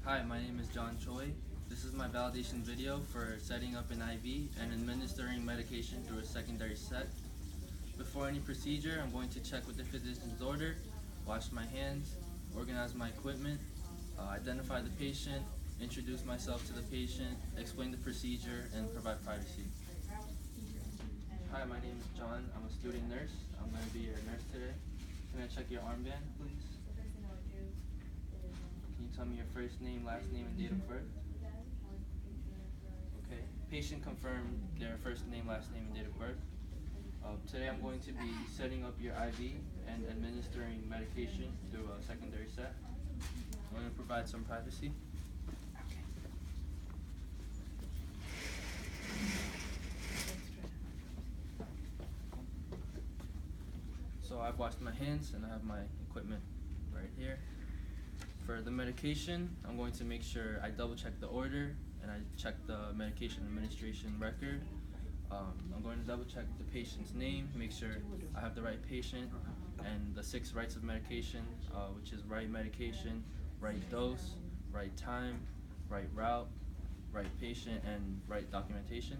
Hi, my name is John Choi. This is my validation video for setting up an IV and administering medication through a secondary set. Before any procedure, I'm going to check with the physician's order, wash my hands, organize my equipment, identify the patient, introduce myself to the patient, explain the procedure, and provide privacy. Hi, my name is John. I'm a student nurse. I'm going to be your nurse today. Can I check your armband, please? Can you tell me your first name, last name, and date of birth? Okay. Patient confirmed their first name, last name, and date of birth. Today I'm going to be setting up your IV and administering medication through a secondary set. I'm going to provide some privacy. So I've washed my hands and I have my equipment right here. For the medication, I'm going to make sure I double check the order and I check the medication administration record. I'm going to double check the patient's name, make sure I have the right patient, and the 6 rights of medication, which is right medication, right dose, right time, right route, right patient, and right documentation.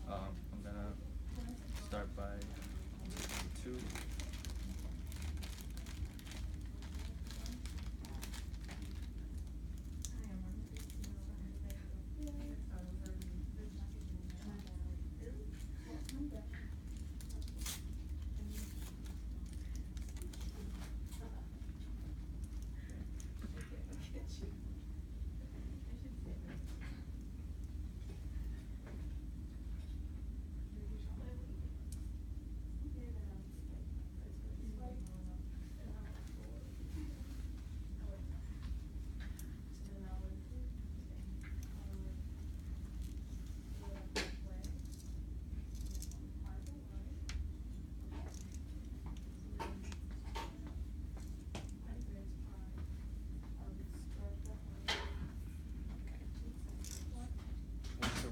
I'm gonna start by 2.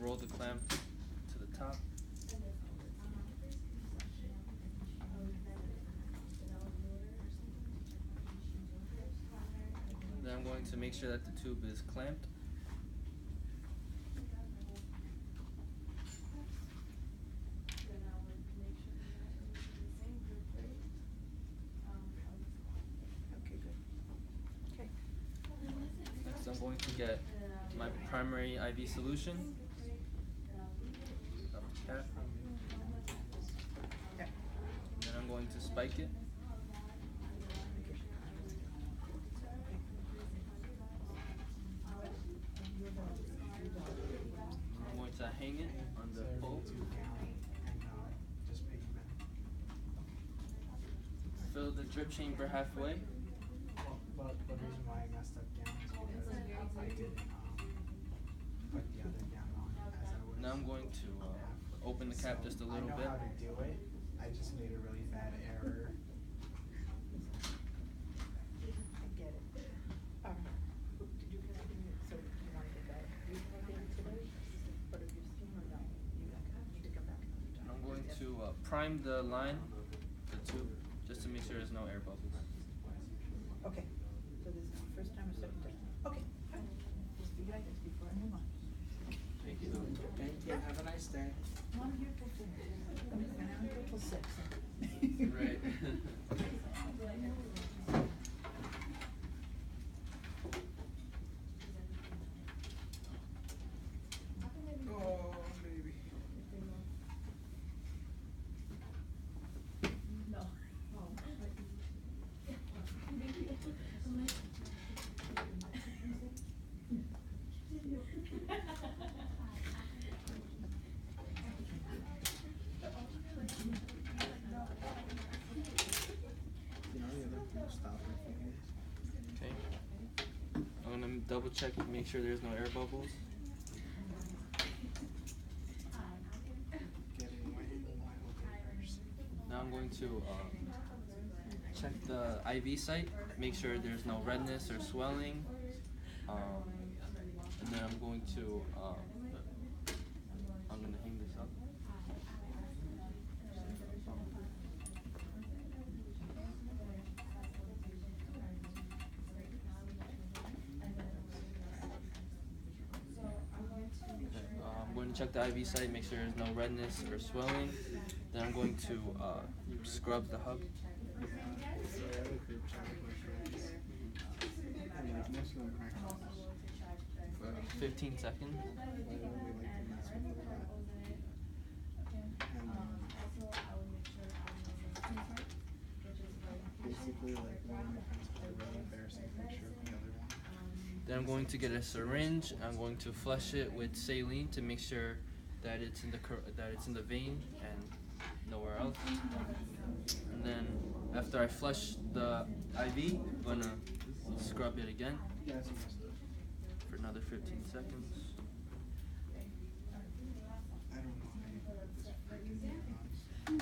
Roll the clamp to the top. Then I'm going to make sure that the tube is clamped. Okay, good. Okay. Next I'm going to get my primary IV solution. Cap. Yeah. Then I'm going to spike it. I'm going to hang it on the pole. Fill the drip chamber halfway. But the reason why I messed up down is because I didn't put the other down on as I was. Now I'm going to open the cap just a little bit. I know how to do it. I just made a really bad error. I get it. Did you get anything, so you want to get that refunded today? But if you're still not, you need to come back another time. I'm going to prime the line, the tube, just to make sure there's no air bubbles. Okay, so this is the first time or second time? Okay, fine. Just figure out this before I move on. Thank you. Thank you. Have a nice day. Well, I'm here till 4. I'm here till 6. Right. Oh, baby. No. Okay. I'm gonna double check and make sure there's no air bubbles. Now I'm going to check the IV site, make sure there's no redness or swelling, and then I'm going to hang this up. check the IV site, make sure there's no redness or swelling. Then I'm going to scrub the hub. So I have a group chat with my friends, and like most of them practice For 15 seconds. I don't really like to mess with it, and basically like one of my friends had a really embarrassing picture of the other one. Then I'm going to get a syringe. I'm going to flush it with saline to make sure that it's in the vein and nowhere else. And then after I flush the IV, I'm gonna scrub it again Yeah, that's messed up. for another 15 seconds. I don't know how you put this freaking thing on.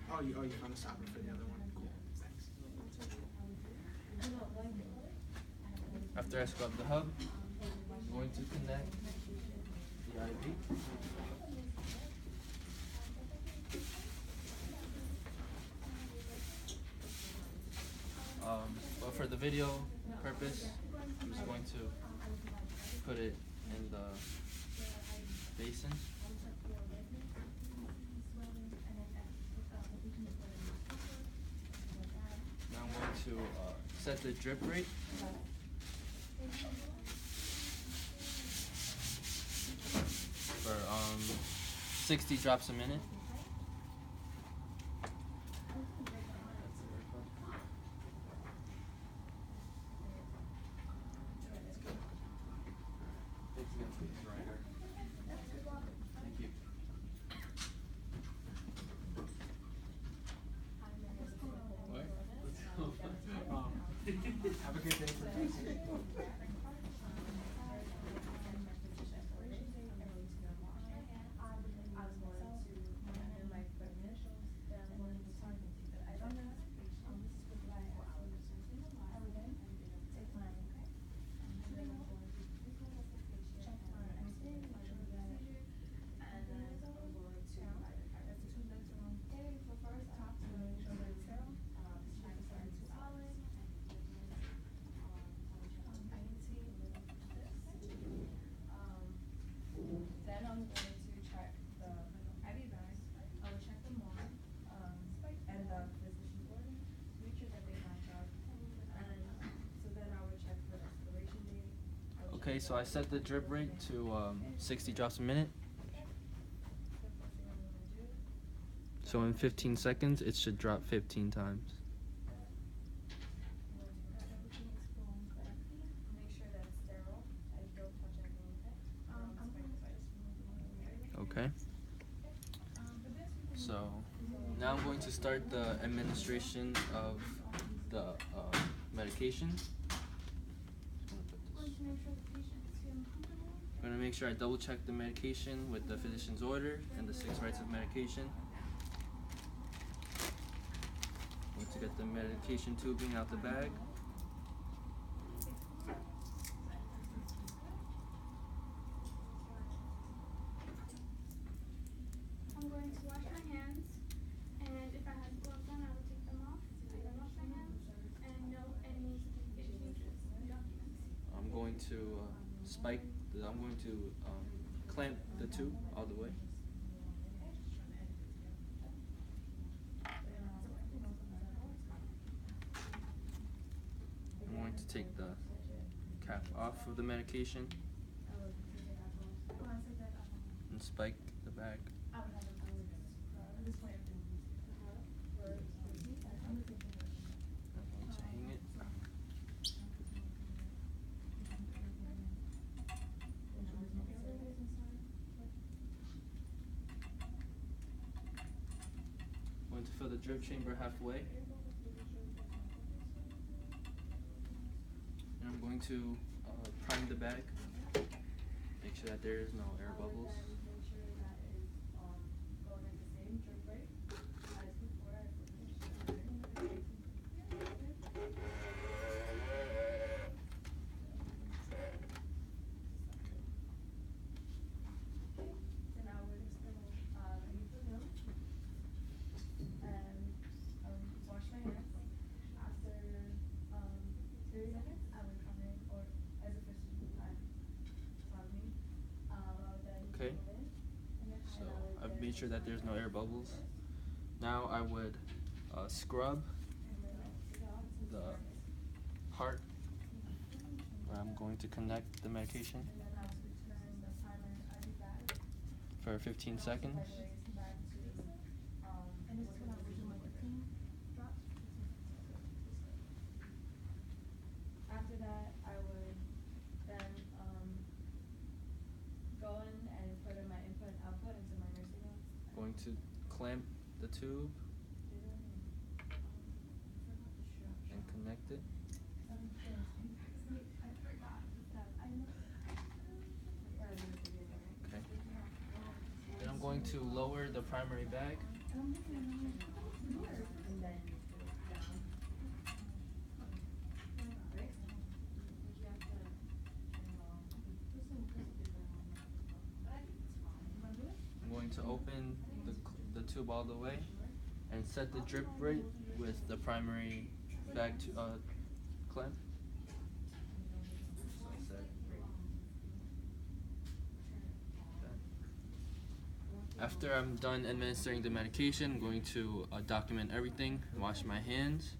Oh, you found a stopper for the other one? Cool, thanks. After I scrub the hub, I'm going to connect the IV. But for the video purpose, I'm just going to put it in the basin. Now I'm going to set the drip rate. For 60 drops a minute. Thank you. Have a good day for testing. Then I'm going to check the IV bags. I will check them all, and the physician's order, make sure that they match up. And so then I will check for the expiration date. I will Okay, check so I set the drip rate to 60 drops a minute. the first thing I'm gonna do. So in 15 seconds, it should drop 15 times. I'm going to make sure everything is flowing correctly. Make sure that it's sterile. I don't touch anything. I'm going to just remove the one. Okay. So now I'm going to start the administration of the medication. I'm going to make sure I double check the medication with the physician's order and the 6 rights of medication. I'm going to get the medication tubing out the bag. I'm going to wash my hands, and if I have gloves on, I will take them off. I can wash my hands, and no any certifications, documents. I'm going to I'm going to clamp the tube all the way. I'm going to take the cap off of the medication and spike the bag. I'm going to hang it. I'm going to fill the drip chamber halfway. And I'm going to prime the bag. Make sure that there is no air bubbles. Then I would leave the room and wash my hands. After 30 seconds, I would come sure that there's no air bubbles. Now I would scrub the part where I'm going to connect the medication And then I would turn the primer IV bag for 15 seconds. sideways back to, and this is when I was doing my 15 drops. After that, I would then, go in and put in my input and output into my nursing notes. Going to clamp the tube and connect it. Okay. Then I'm going to lower the primary bag. And then down. I'm going to open the tube all the way and set the drip rate with the primary bag to clamp. So set. Okay. After I'm done administering the medication, I'm going to document everything, wash my hands,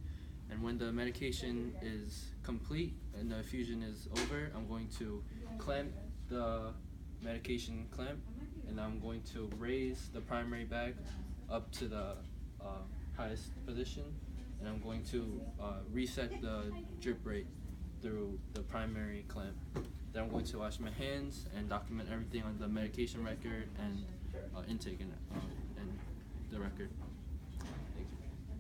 and when the medication is complete and the infusion is over, I'm going to clamp the medication clamp, and I'm going to raise the primary bag up to the highest position, and I'm going to reset the drip rate through the primary clamp. Then I'm going to wash my hands and document everything on the medication record and intake and the record.